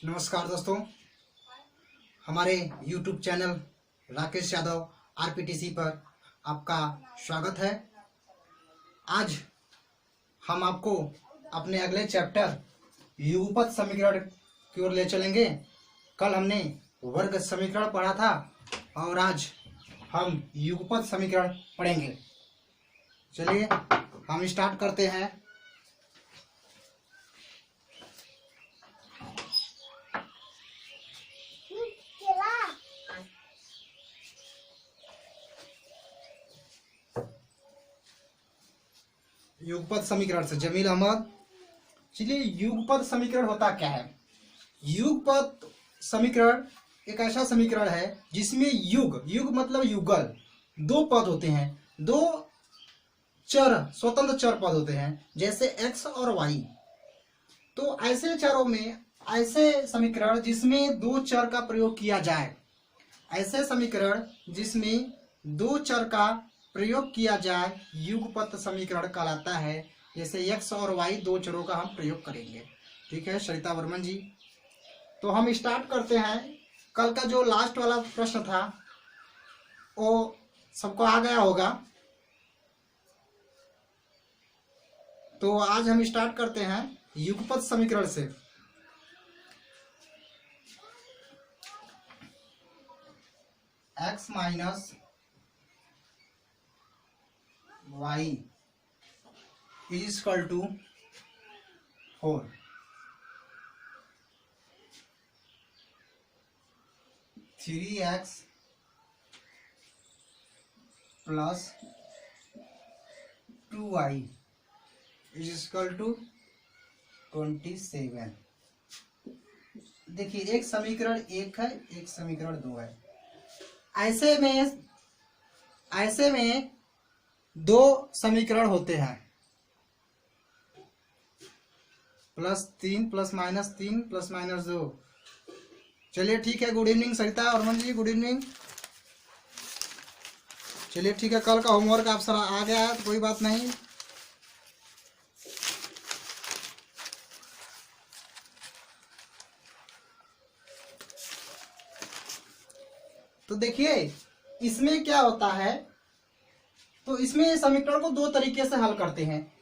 नमस्कार दोस्तों, हमारे YouTube चैनल राकेश यादव आरपीटीसी पर आपका स्वागत है। आज हम आपको अपने अगले चैप्टर युगपत समीकरण की ओर ले चलेंगे। कल हमने वर्ग समीकरण पढ़ा था और आज हम युगपत समीकरण पढ़ेंगे। चलिए हम स्टार्ट करते हैं। युगपत समीकरण से जमील अहमद। चलिए, युगपत समीकरण होता क्या है? युगपत समीकरण एक ऐसा समीकरण है जिसमें युग मतलब युगल दो पद होते हैं, दो चर स्वतंत्र चर पद होते हैं, जैसे x और y। तो ऐसे चरों में ऐसे समीकरण जिसमें दो चर का प्रयोग किया जाए, ऐसे समीकरण जिसमें दो चर का प्रयोग किया जाए युगपत समीकरण कहलाता है। जैसे x और y दो चरों का हम प्रयोग करेंगे। ठीक है सरिता वर्मन जी, तो हम स्टार्ट करते हैं। कल का जो लास्ट वाला प्रश्न था वो सबको आ गया होगा, तो आज हम स्टार्ट करते हैं युगपत समीकरण से। x minus y is equal to 4। 3x plus 2y is equal to 27। देखिए, एक समीकरण एक है, एक समीकरण दो है। ऐसे में दो समीकरण होते हैं, +3 +-3 +-2। चलिए ठीक है, गुड इवनिंग सरिता वर्मन जी, गुड इवनिंग। चलिए ठीक है, कल का होमवर्क आप सर आ गया है तो कोई बात नहीं। तो देखिए इसमें क्या होता है, तो इसमें समीकरण को दो तरीके से हल करते हैं।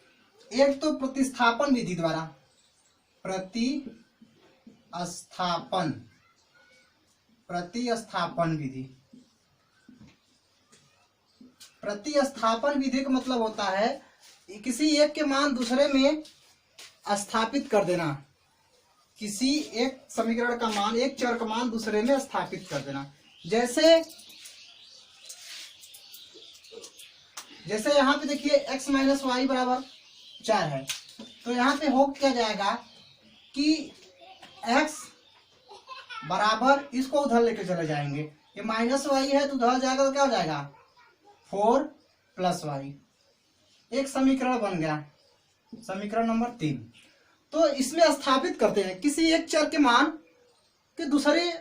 एक तो प्रतिस्थापन विधि द्वारा, प्रतिस्थापन विधि। प्रतिस्थापन विधि का मतलब होता है किसी एक के मान दूसरे में स्थापित कर देना। किसी एक समीकरण का मान, एक चर का मान दूसरे में स्थापित कर देना। जैसे यहाँ पे देखिए x माइनस वाई बराबर 4 है, तो यहाँ पे हो क्या जाएगा कि x बराबर, इसको उधर लेके चले जाएंगे, ये माइनस वाई है तो उधर जाएगा तो क्या हो जाएगा 4 + y। एक समीकरण बन गया, समीकरण नंबर 3। तो इसमें स्थापित करते हैं किसी एक चर के मान के दूसरे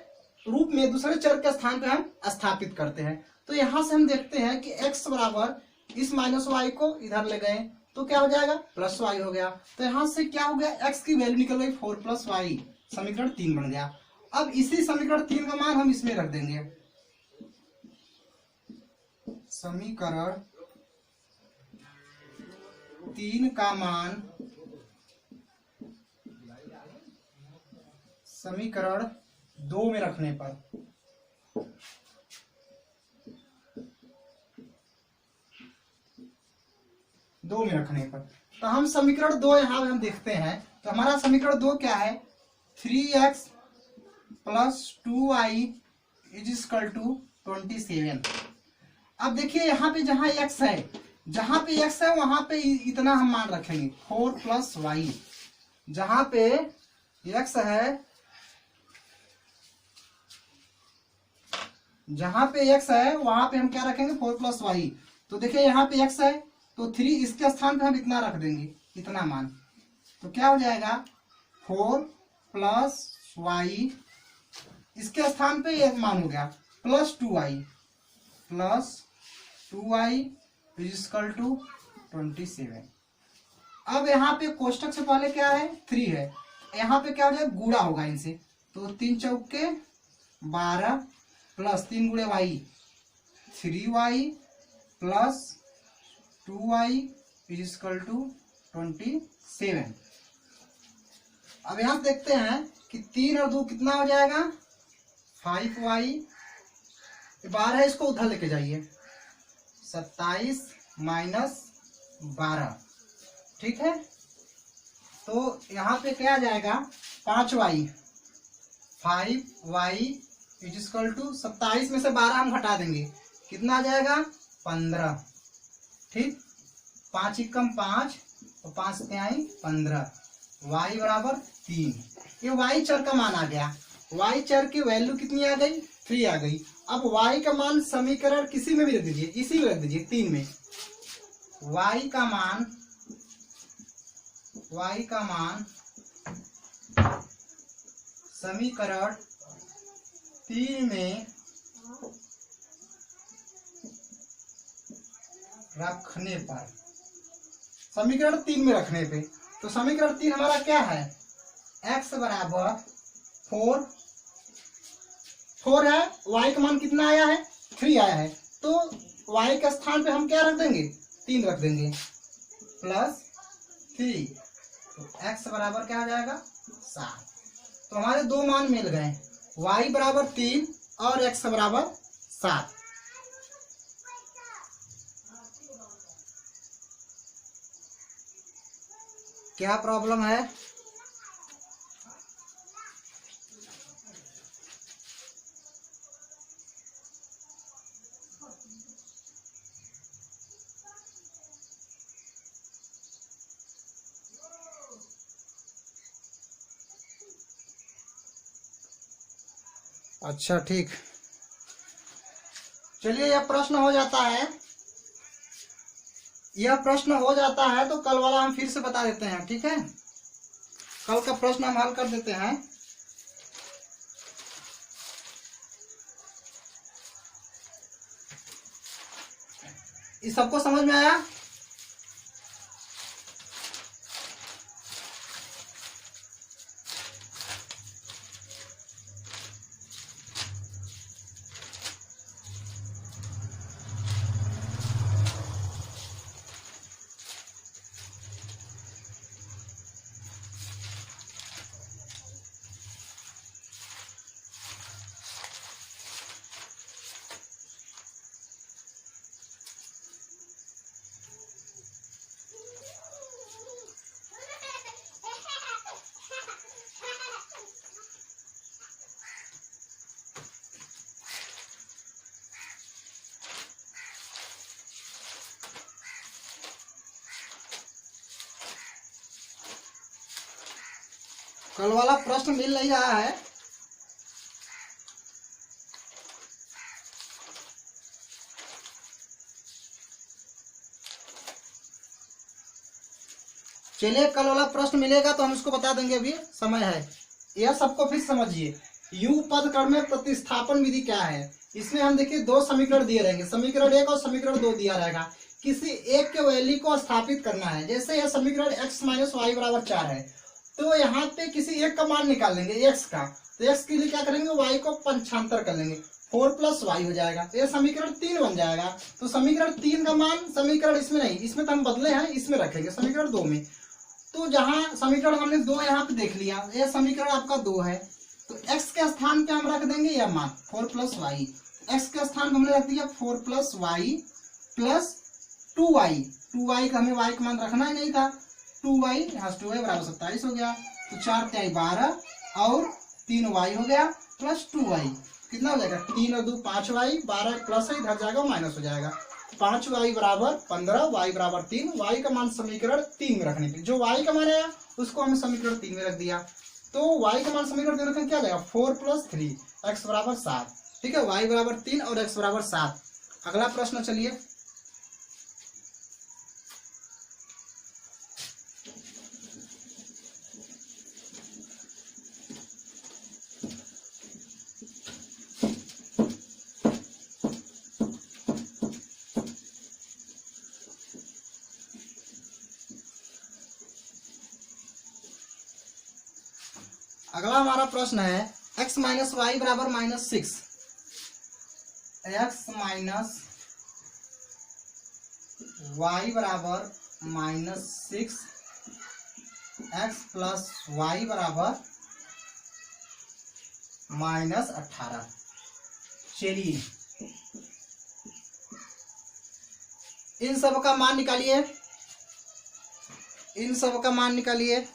रूप में, दूसरे चर के स्थान पे हम स्थापित करते हैं। तो यहां से हम देखते हैं कि x बराबर, इस माइनस वाई को इधर ले गए तो क्या हो जाएगा +y हो गया। तो यहां से क्या हो गया, x की वैल्यू निकल गई 4 + y, समीकरण 3 बन गया। अब इसी समीकरण 3 का मान हम इसमें रख देंगे। समीकरण 3 का मान समीकरण 2 में रखने पर तो हम समीकरण 2 यहां हम देखते हैं। तो हमारा समीकरण 2 क्या है, 3x + 2y is equal to 27। अब देखिए यहाँ पे जहां x है, वहां पे इतना हम मान रखेंगे 4 + y। जहां पे x है, वहां पे हम क्या रखेंगे 4 + y। तो देखिए यहाँ पे x है तो 3, इसके स्थान पे हम इतना रख देंगे, इतना मान। तो क्या हो जाएगा 4 + y, इसके स्थान पे एक मान हो गया +2y इज इक्वल टू 27। अब यहाँ पे कोष्टक से पहले क्या है 3 है, यहाँ पे क्या हो जाएगा गुणा होगा इनसे, तो 3 चौके 12 प्लस 3 गुणे y 3y plus 2y is equal to 27। अब यहां देखते हैं कि 3 और 2 कितना हो जाएगा 5y, 12 है, इसको उधर लेके जाइए 27 माइनस 12, ठीक है। तो यहाँ पे क्या आ जाएगा 5y 5y is equal to 27 में से 12 हम घटा देंगे, कितना आ जाएगा 15, ठीक। 5 एकम 5 और 5 तिहाई 15, y बराबर 3। ये y चर का मान आ गया, y चर की वैल्यू कितनी आ गई 3 आ गई। अब y का मान समीकरण किसी में भी रख दीजिए, इसी में रख दीजिए 3 में। y का मान समीकरण 3 में रखने पर, समीकरण 3 में रखने पे, तो समीकरण 3 हमारा क्या है x बराबर 4 है, y का मान कितना आया है 3 आया है, तो y के स्थान पे हम क्या रख देंगे 3 रख देंगे प्लस 3, तो x बराबर क्या हो जाएगा 7। तो हमारे दो मान मिल गए, y बराबर 3 और x बराबर 7। क्या प्रॉब्लम है? अच्छा ठीक, चलिए यह प्रश्न हो जाता है, यह प्रश्न हो जाता है तो कल वाला हम फिर से बता देते हैं, ठीक है। कल का प्रश्न हम हल कर देते हैं। इस सबको समझ में आया? कल वाला प्रश्न मिल नहीं रहा है। चलिए कल वाला प्रश्न मिलेगा तो हम इसको बता देंगे, अभी समय है। यह सबको फिर समझिए, यू पद क्रम में प्रतिस्थापन विधि क्या है। इसमें हम देखिए दो समीकरण दिए रहेंगे, समीकरण 1 और समीकरण 2 दिया रहेगा। किसी एक के वैल्यू को स्थापित करना है, जैसे यह समीकरण x माइनस वाई बराबर 4 है, तो यहाँ पे किसी एक का मान निकाल लेंगे x का, तो x के लिए क्या करेंगे y को पंचांतर कर लेंगे, 4 प्लस वाई हो जाएगा, तो यह समीकरण 3 बन जाएगा। तो समीकरण 3 का मान समीकरण इसमें नहीं, इसमें तो हम बदले हैं, इसमें रखेंगे समीकरण 2 में। तो जहां समीकरण हमने 2 यहाँ पे देख लिया, यह समीकरण आपका 2 है, तो x के स्थान पे हम रख देंगे यह मान 4 प्लस वाई, x के स्थान पे हमने रख दिया 4 plus Y plus 2y, 2y का हमें y का मान रखना ही नहीं था, 2y यहाँ 2y बराबर 27 हो गया, तो 4 तिहाई 12 और 3y हो गया प्लस 2y, कितना हो जाएगा 3 और 2 5y, 12 प्लस है इधर जाएगा माइनस हो जाएगा, 5y बराबर 15, y बराबर 3, y का मान समीकरण 3 में रखने के, जो y का मान आया उसको हमें समीकरण 3 में रख दिया, तो y का मान समीकरण 3 रखें क्या जाएगा 4 प्लस 3, x बराबर 7, ठीक है, y बराबर 3 और x बराबर 7। अगला प्रश्न चलिए, अगला हमारा प्रश्न है x माइनस वाई बराबर -6, x माइनस वाई बराबर -6, x प्लस वाई बराबर -18। चलिए इन सब का मान निकालिए, इन सब का मान निकालिए।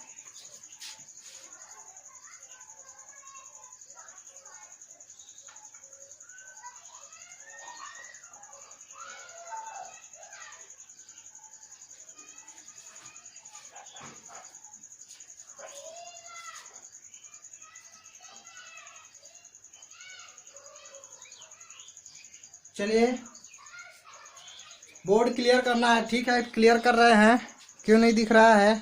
चलिए बोर्ड क्लियर करना है, ठीक है, क्लियर कर रहे हैं, क्यों नहीं दिख रहा है?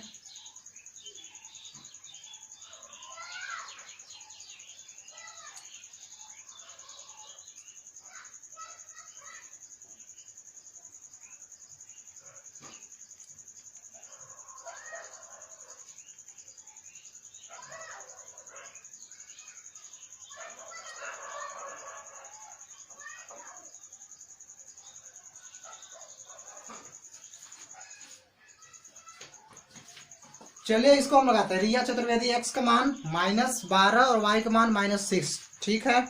चलिए इसको हम लगाते हैं। रिया चतुर्वेदी x का मान -12 और y का मान -6, ठीक है।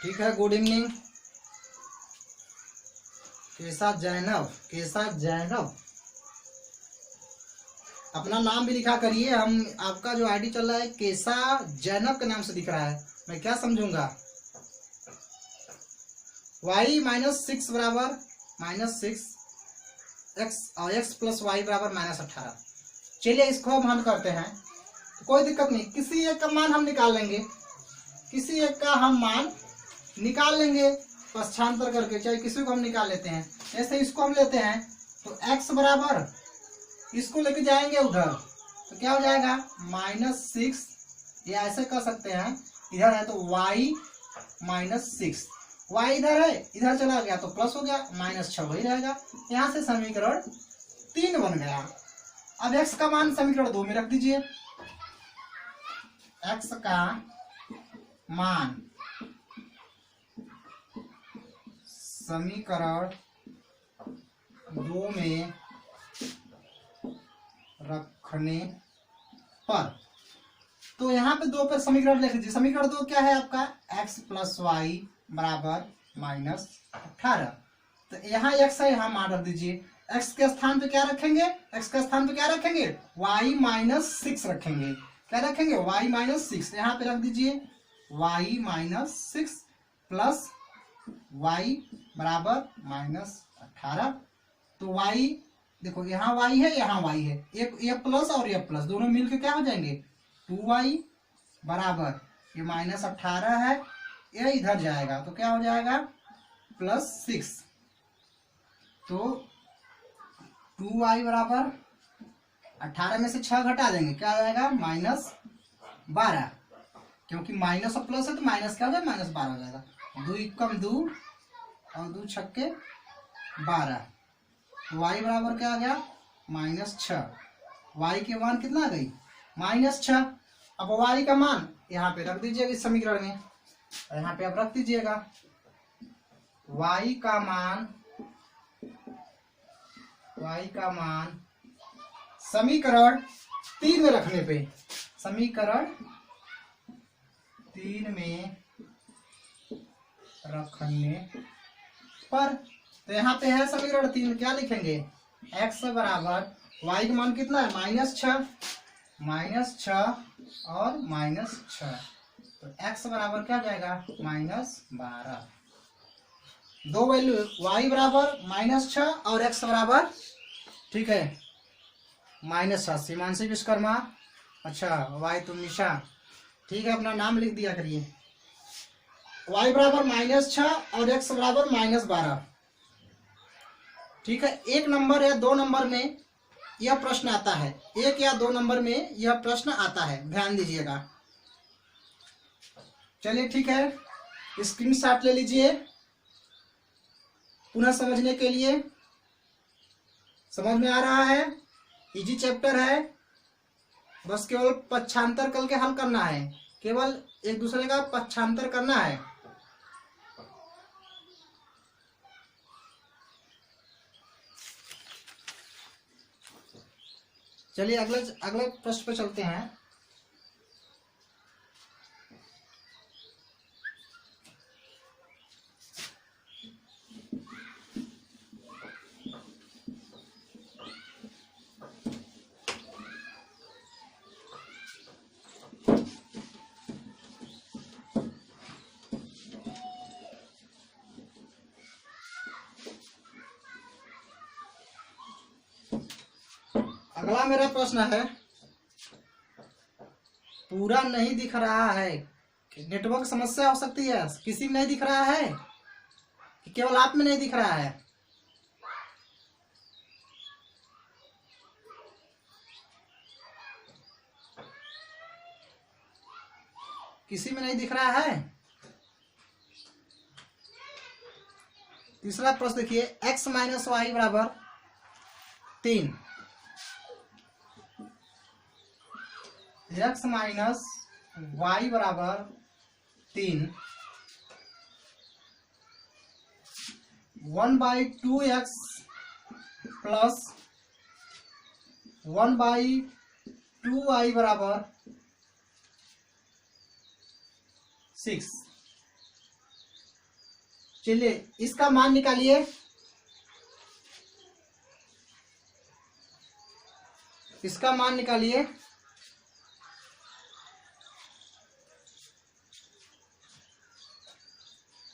ठीक है, गुड इवनिंग केसा जैनब, केसा जैनब, अपना नाम भी लिखा करिए। हम आपका जो आईडी चल रहा है केसा जैनब के नाम से दिख रहा है, मैं क्या समझूंगा? y -6 बराबर -6, x और x प्लस वाई बराबर -18। चलिए इसको हम हल करते हैं, तो कोई दिक्कत नहीं, किसी एक का मान हम निकाल लेंगे, किसी एक का हम मान निकाल लेंगे पश्चांतर करके, चाहे किसी को हम निकाल लेते हैं। ऐसे इसको हम लेते हैं तो x बराबर, इसको लेके जाएंगे उधर तो क्या हो जाएगा -6, या ऐसे कर सकते हैं, इधर है तो y -6, y इधर है, इधर चला गया तो प्लस हो गया, -6 वही रहेगा। यहाँ से समीकरण 3 बन गया। अब x का मान समीकरण 2 में रख दीजिए। x का मान समीकरण 2 में रखने पर, तो यहाँ पे 2 पर समीकरण लिख दीजिए। समीकरण 2 क्या है आपका? x प्लस वाई बराबर -18। तो यहाँ x है, यहाँ मान रख दीजिए। x के स्थान पे क्या रखेंगे? x के स्थान पे क्या रखेंगे? y -6 रखेंगे। क्या रखेंगे? y -6, यहाँ पे रख दीजिए y -6 प्लस y बराबर -18। तो y देखो, यहाँ y है, यहाँ y है, एक ये प्लस और ये प्लस दोनों मिलके क्या हो जाएंगे 2y बराबर, ये -18 है, ये इधर जाएगा तो क्या हो जाएगा +6। तो 2y बराबर 18 में से 6 घटा देंगे, क्या आ जाएगा -12, क्योंकि माइनस और प्लस है तो माइनस क्या हो जाएगा -12 हो जाएगा। 2 कम 2 और 2 छक्के 12, y बराबर क्या आ गया -6। y के मान कितना आ गई -6। अब y का मान यहाँ पे रख दीजिएगा इस समीकरण में, यहाँ पे आप रख दीजिएगा y का मान समीकरण 3 में रखने पे, समीकरण 3 में रखने पर, तो यहाँ पे है समीकरण 3, क्या लिखेंगे x बराबर y का मान कितना है -6 और -6, तो x बराबर क्या जाएगा -12। दो वैल्यू y बराबर -6 और x बराबर, ठीक है -6। सीमांशी विश्वकर्मा, अच्छा y तुम निशा, ठीक है, अपना नाम लिख दिया करिए। y बराबर -6 और x बराबर -12, ठीक है। एक नंबर या 2 नंबर में यह प्रश्न आता है, 1 या 2 नंबर में यह प्रश्न आता है, ध्यान दीजिएगा। चलिए ठीक है, स्क्रीनशॉट ले लीजिए पुनः समझने के लिए। समझ में आ रहा है? इजी चैप्टर है, बस केवल पक्षांतर करके हल करना है, केवल एक दूसरे का पक्षांतर करना है। चलिए अगले प्रश्न पे चलते हैं। अगला मेरा प्रश्न है, पूरा नहीं दिख रहा है, नेटवर्क समस्या हो सकती है, किसी में नहीं दिख रहा है कि केवल आप में नहीं दिख रहा है? किसी में नहीं दिख रहा है? तीसरा प्रश्न देखिए, x माइनस वाई बराबर 3, x माइनस वाई बराबर 3, 1/2x प्लस 1/2y बराबर 6। चलिए इसका मान निकालिए। इसका मान निकालिए।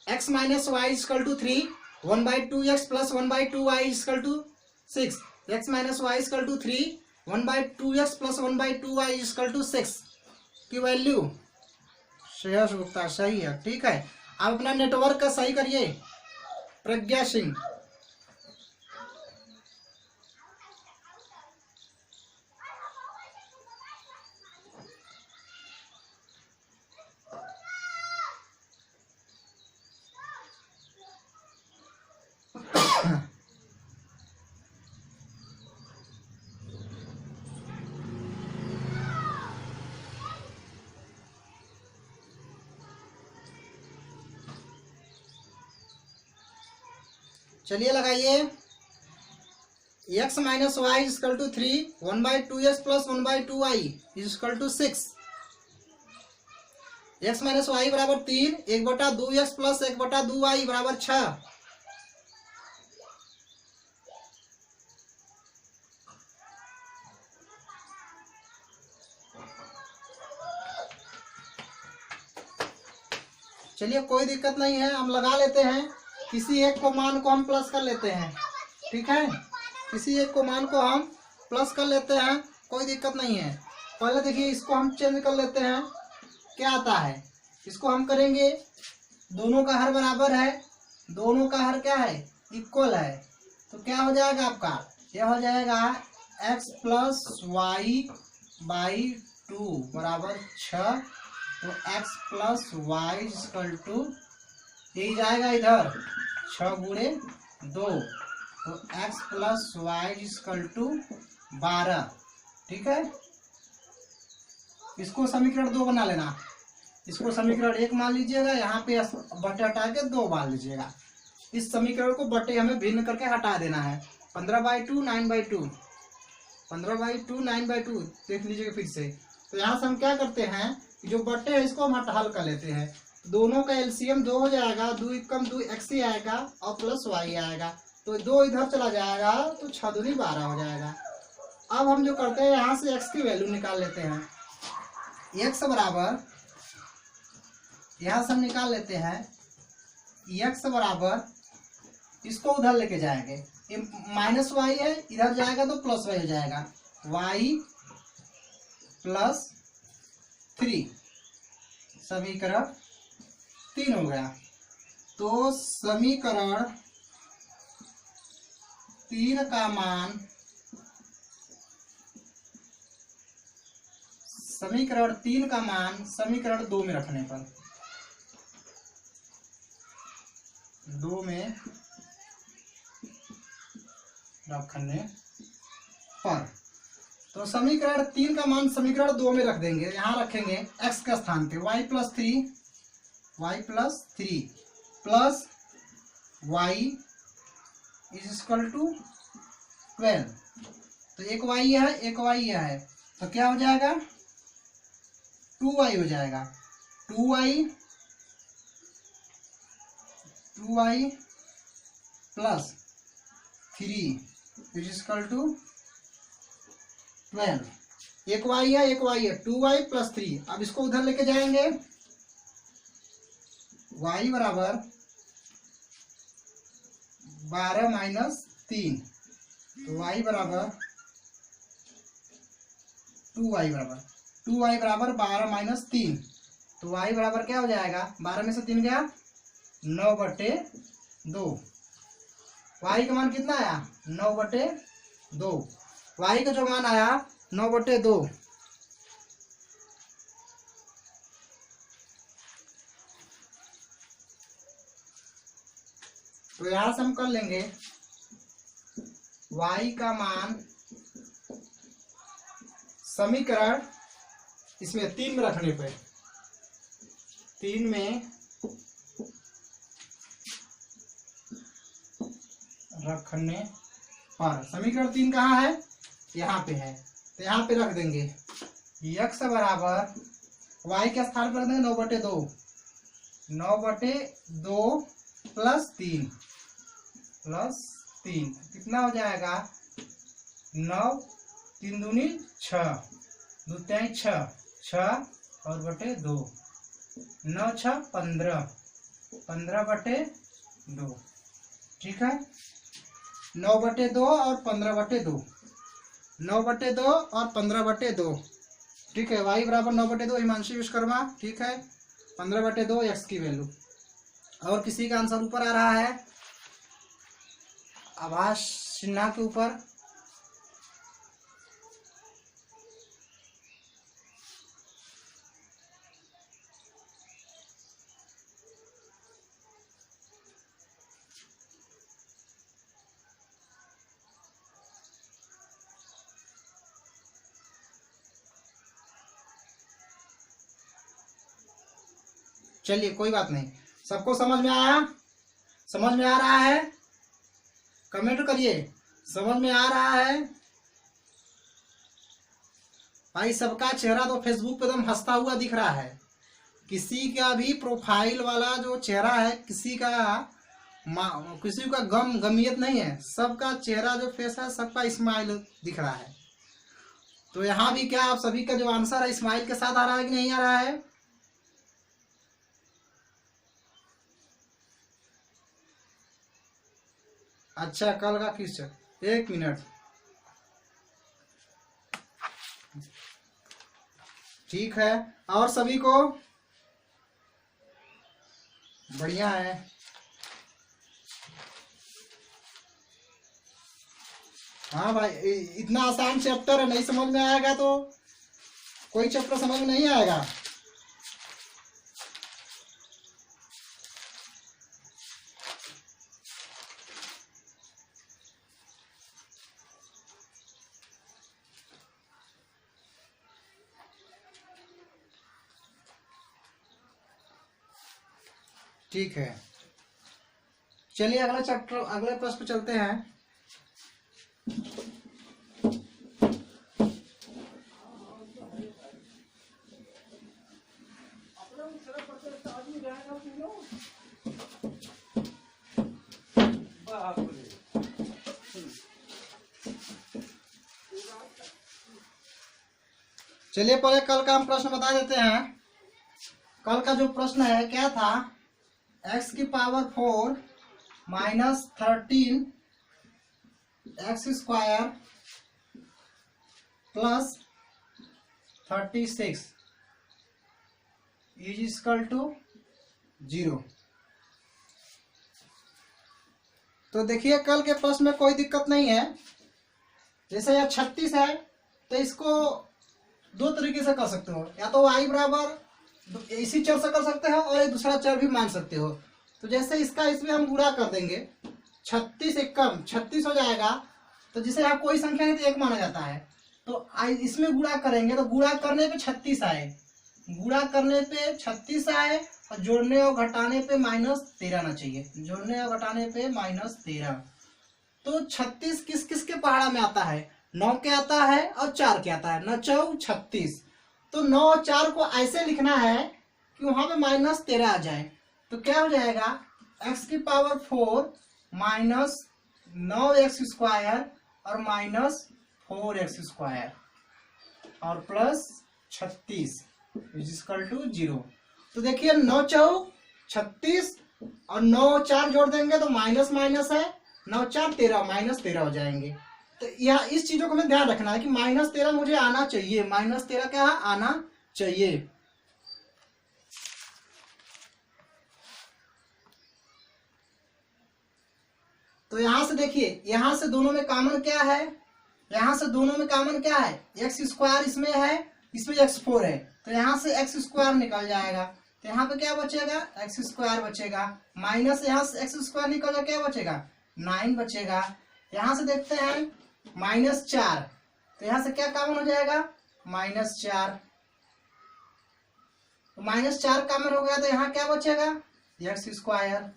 x minus y equal to 3, 1/2x plus 1/2y equal to 6। x minus y equal to 3, 1/2x plus 1/2y equal to 6 की वैल्यू श्रेयस गुप्ता सही है। ठीक है, आप अपना नेटवर्क का सही करिए। प्रज्ञा सिंह, चलिए लगाइए। x minus y is equal to 3, 1/2x plus 1/2y is equal to 6। x minus y बराबर 3, 1/2x प्लस 1/2y बराबर 6। चलिए कोई दिक्कत नहीं है, हम लगा लेते हैं। किसी एक को मान को हम प्लस कर लेते हैं। ठीक है, किसी एक को मान को हम प्लस कर लेते हैं, कोई दिक्कत नहीं है। पहले देखिए इसको हम चेंज कर लेते हैं, क्या आता है। इसको हम करेंगे, दोनों का हर बराबर है, दोनों का हर क्या है, इक्वल है। तो क्या हो जाएगा आपका, यह हो जाएगा x प्लस वाई बाई 2 बराबर 6। तो x plus y equal to यही जाएगा इधर 6 गुणे 2, तो x plus y equal to 12। ठीक है, इसको समीकरण 2 बना लेना। इसको समीकरण 1 मान लीजिएगा, यहाँ पे बटे हटा के 2 मान लीजिएगा। इस समीकरण को बटे हमें भिन्न करके हटा देना है। 15/2 9/2, 15/2 9/2 देख लीजिएगा फिर से। तो यहाँ से हम क्या करते हैं, जो बटे है इसको हम हल कर लेते हैं। दोनों का एलसीएम 2 हो जाएगा, 2 कम 2 x ही आएगा और प्लस y आएगा। तो 2 इधर चला जाएगा, तो 6 दूनी 12 हो जाएगा। अब हम जो करते हैं, यहाँ से x की वैल्यू निकाल लेते हैं। x बराबर, यहाँ से हम निकाल लेते हैं x बराबर, इसको उधर लेके जाएंगे, ये माइनस वाई है, इधर जाएगा तो प्लस वाई हो जाएगा। y प्लस 3 समीकरण 3 हो गया। तो समीकरण 3 का मान समीकरण 3 का मान समीकरण 2 में रखने पर, 2 में रखने पर, तो समीकरण 3 का मान समीकरण 2 में रख देंगे। यहां रखेंगे x के स्थान पे y plus 3 plus y is equal to 12। तो एक y है एक y है, तो क्या हो जाएगा 2y हो जाएगा। 2y plus 3 is equal to 12। एक y है 2y प्लस 3। अब इसको उधर लेके जाएंगे, y बराबर 12 माइनस 3, तो y बराबर 2y बराबर 12 माइनस 3, तो y बराबर क्या हो जाएगा, 12 में से 3 गया 9/2। y का मान कितना आया 9/2। y का जो मान आया 9/2, तो यहां से हम कर लेंगे y का मान समीकरण इसमें 3 में रखने पे, 3 में रखने पर, समीकरण 3 कहाँ है, यहाँ पे है, तो यहाँ पे रख देंगे x बराबर y के स्थान पर रख देंगे 9/2 प्लस 3 कितना हो जाएगा 9 3 दूनी 6, 2 तिहाई 6 और बटे 2, 9 6 15, 15/2। ठीक है, 9/2 और 15/2, 9/2 और 15/2। ठीक है, y बराबर 9/2 हिमांशु विश्वकर्मा। ठीक है, 15/2 x की वैल्यू। और किसी का आंसर ऊपर आ रहा है आभास सिन्हा के ऊपर। चलिए कोई बात नहीं, सबको समझ में आया, समझ में आ रहा है, कमेंट करिए समझ में आ रहा है। भाई सबका चेहरा तो फेसबुक पे एकदम हंसता हुआ दिख रहा है, किसी का भी प्रोफाइल वाला जो चेहरा है किसी का गमियत नहीं है, सबका चेहरा जो फेस है सबका स्माइल दिख रहा है। तो यहाँ भी क्या आप सभी का जो आंसर है स्माइल के साथ आ रहा है कि नहीं आ रहा है। अच्छा, कल का क्वेश्चन, 1 मिनट। ठीक है, और सभी को बढ़िया है। हाँ भाई, इतना आसान चैप्टर है, नहीं समझ में आएगा तो कोई चैप्टर समझ में नहीं आएगा। ठीक है, चलिए अगला चैप्टर, अगले प्रश्न पे चलते हैं। चलिए पहले कल का हम प्रश्न बता देते हैं। कल का जो प्रश्न है क्या था, x की power 4 minus 13 x² plus 36 is equal to 0। तो देखिए कल के प्रश्न में कोई दिक्कत नहीं है। जैसे यह 36 है तो इसको दो तरीके से कर सकते हो, या तो y बराबर इसी चर से कर सकते हो और एक दूसरा चर भी मान सकते हो। तो जैसे इसका इसमें हम गुणा कर देंगे, 36 एकम 36 हो जाएगा, तो जिसे यहाँ कोई संख्या नहीं तो एक माना जाता है, तो इसमें गुणा करेंगे तो गुणा करने पे 36 आए, गुणा करने पे 36 आए और जोड़ने और घटाने पे -13 आना चाहिए, जोड़ने और घटाने पे -13। तो 36 किस किस के पहाड़ा में आता है, 9 के आता है और 4 के आता है, 9 चौ 36। तो 9 और 4 को ऐसे लिखना है कि वहां पे -13 आ जाए। तो क्या हो जाएगा, x⁴ माइनस 9x² और -4x² और प्लस 36 = 0। तो देखिए 9 चौ 36 और 9 4 जोड़ देंगे तो माइनस माइनस है, 9 4 13, -13 हो जाएंगे। तो यह इस चीजों को हमें ध्यान रखना है कि -13 मुझे आना चाहिए, -13 क्या आना चाहिए। तो यहां से देखिए, यहां से दोनों में कॉमन क्या है, यहां से दोनों में कॉमन क्या है, x² इसमें है, इसमें x4 है, तो यहां से x² निकल जाएगा, तो यहाँ पे क्या बचेगा, x² बचेगा, माइनस यहाँ से x² निकल जाए क्या बचेगा, 9 बचेगा। यहां से देखते हैं -4, तो यहां से क्या कॉमन हो जाएगा, -4, तो -4 कॉमन हो गया, तो यहाँ क्या बचेगा, x²।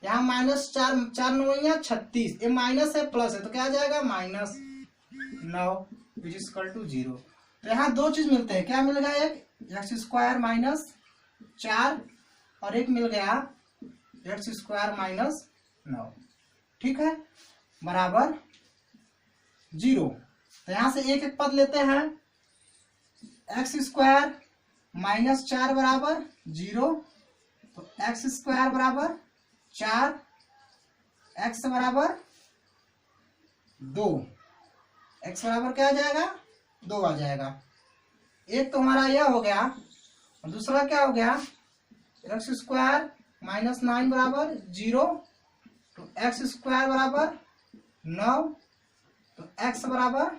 यहाँ -4 4 9 36, ये माइनस है प्लस है तो क्या आ जाएगा, -9 = 0। तो यहाँ दो चीज मिलते हैं, क्या मिल गया, एक x² -4 और एक मिल गया x² -9, ठीक है, बराबर 0। तो यहां से एक एक पद लेते हैं, x² -4 बराबर 0, तो x² बराबर 4, x बराबर 2, x बराबर क्या आ जाएगा, 2 आ जाएगा। एक तो हमारा यह हो गया और दूसरा क्या हो गया, x² -9 बराबर 0, तो x² बराबर 9, तो x बराबर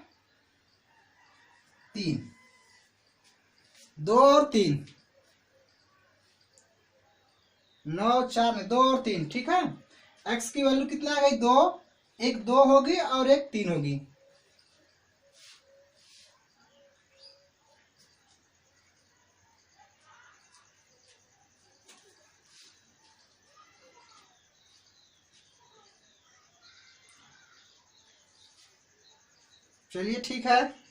3, 2 और 3, 9 4 में 2 और 3, ठीक है। x की वैल्यू कितना आ गई, 2, एक 2 होगी और एक 3 होगी। चलिए ठीक है।